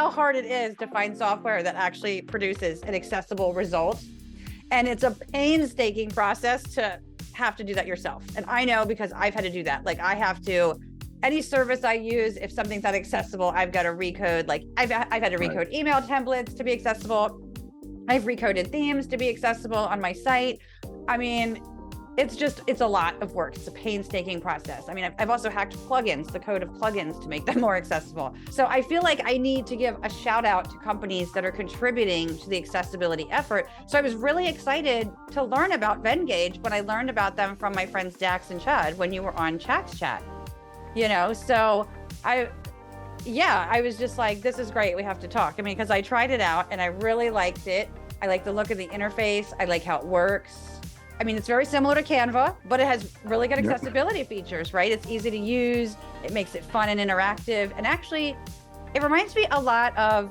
how hard it is to find software that actually produces an accessible result. And it's a painstaking process to have to do that yourself. And I know because I've had to do that. Like I have to, any service I use, if something's not accessible, I've got to recode. Like I've had to recode email templates to be accessible. I've recoded themes to be accessible on my site. I mean, it's a lot of work. It's a painstaking process. I mean, I've also hacked plugins, the code of plugins to make them more accessible. So I feel like I need to give a shout out to companies that are contributing to the accessibility effort. So I was really excited to learn about Venngage when I learned about them from my friends Dax and Chad when you were on Chax Chat. You know, so I was just like, this is great. We have to talk. I mean, because I tried it out and I really liked it. I like the look of the interface. I like how it works. I mean, it's very similar to Canva, but it has really good accessibility features, right? It's easy to use. It makes it fun and interactive. And actually, it reminds me a lot of,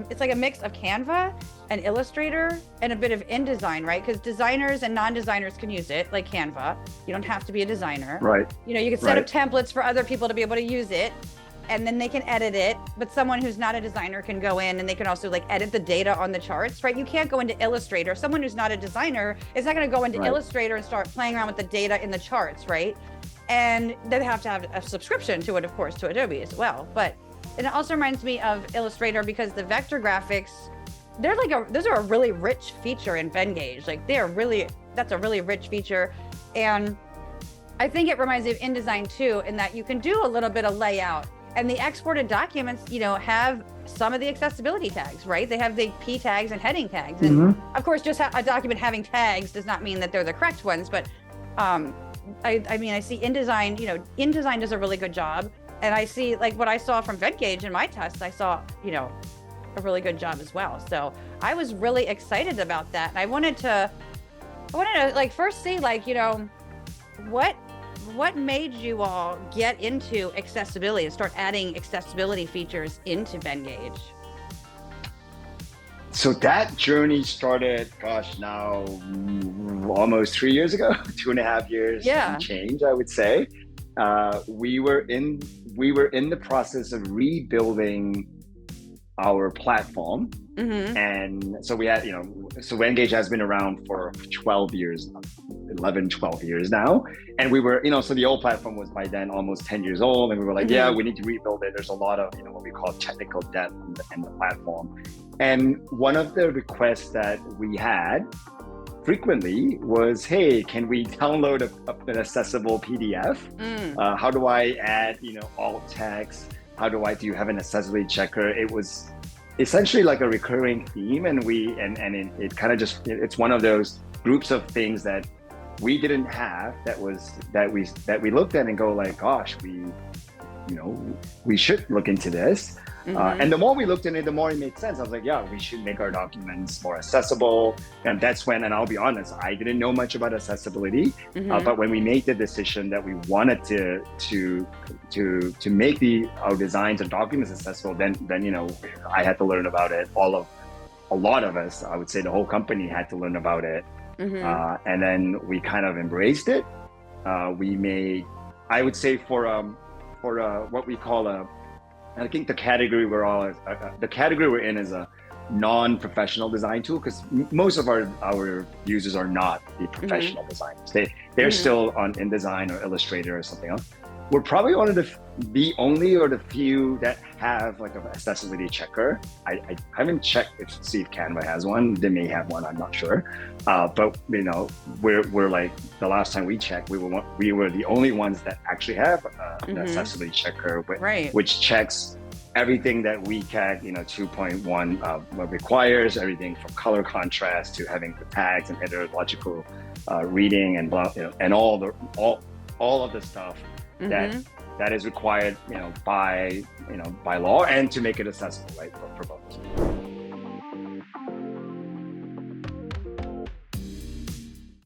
it's like a mix of Canva and Illustrator and a bit of InDesign, right? Because designers and non-designers can use it, like Canva. You don't have to be a designer. Right. You know, you can set up templates for other people to be able to use it, and then they can edit it. But someone who's not a designer can go in and they can also like edit the data on the charts, right? You can't go into Illustrator. Someone who's not a designer is not going to go into Illustrator and start playing around with the data in the charts, right? And they have to have a subscription to it, of course, to Adobe as well. But it also reminds me of Illustrator because the vector graphics, those are a really rich feature in Venngage. Like that's a really rich feature. And I think it reminds me of InDesign too, in that you can do a little bit of layout. And the exported documents, you know, have some of the accessibility tags, right? They have the P tags and heading tags. And of course, just a document having tags does not mean that they're the correct ones. But I mean, I see InDesign, you know, InDesign does a really good job. And I see like what I saw from Venngage in my tests, I saw, you know, a really good job as well. So I was really excited about that. And I wanted to like first see like, you know, what made you all get into accessibility and start adding accessibility features into Venngage? So that journey started, now almost 3 years ago, 2.5 years and change, I would say. We were in the process of rebuilding our platform. And so we had, you know, so Venngage has been around for 12 years, 11, 12 years now. And we were, you know, so the old platform was by then almost 10 years old. And we were like, yeah, we need to rebuild it. There's a lot of, you know, what we call technical debt in the platform. And one of the requests that we had frequently was, hey, can we download an accessible PDF? How do I add, you know, alt text? Do you have an accessibility checker? It was essentially like a recurring theme, and it kind of just, it's one of those groups of things that we didn't have that we looked at and go like, gosh, we should look into this. And the more we looked into it, the more it made sense. I was like, yeah, we should make our documents more accessible. And that's when, and I'll be honest, I didn't know much about accessibility. But when we made the decision that we wanted to make our designs and documents accessible, then you know, I had to learn about it. A lot of us, I would say the whole company had to learn about it. And then we kind of embraced it. We made, I would say for what we call I think the category we're in is a non-professional design tool, because most of our users are not the professional designers. They're still on InDesign or Illustrator or something else. We're probably one of the only or the few that have like an accessibility checker. I haven't checked to see if Canva has one. They may have one, I'm not sure. But you know, we're like, the last time we checked, we were the only ones that actually have an accessibility checker, which checks everything that WCAG, you know, 2.1 requires, everything from color contrast to having the tags and heterological reading and blah, you know, and all of the stuff that is required, you know, by law, and to make it accessible, right, for both.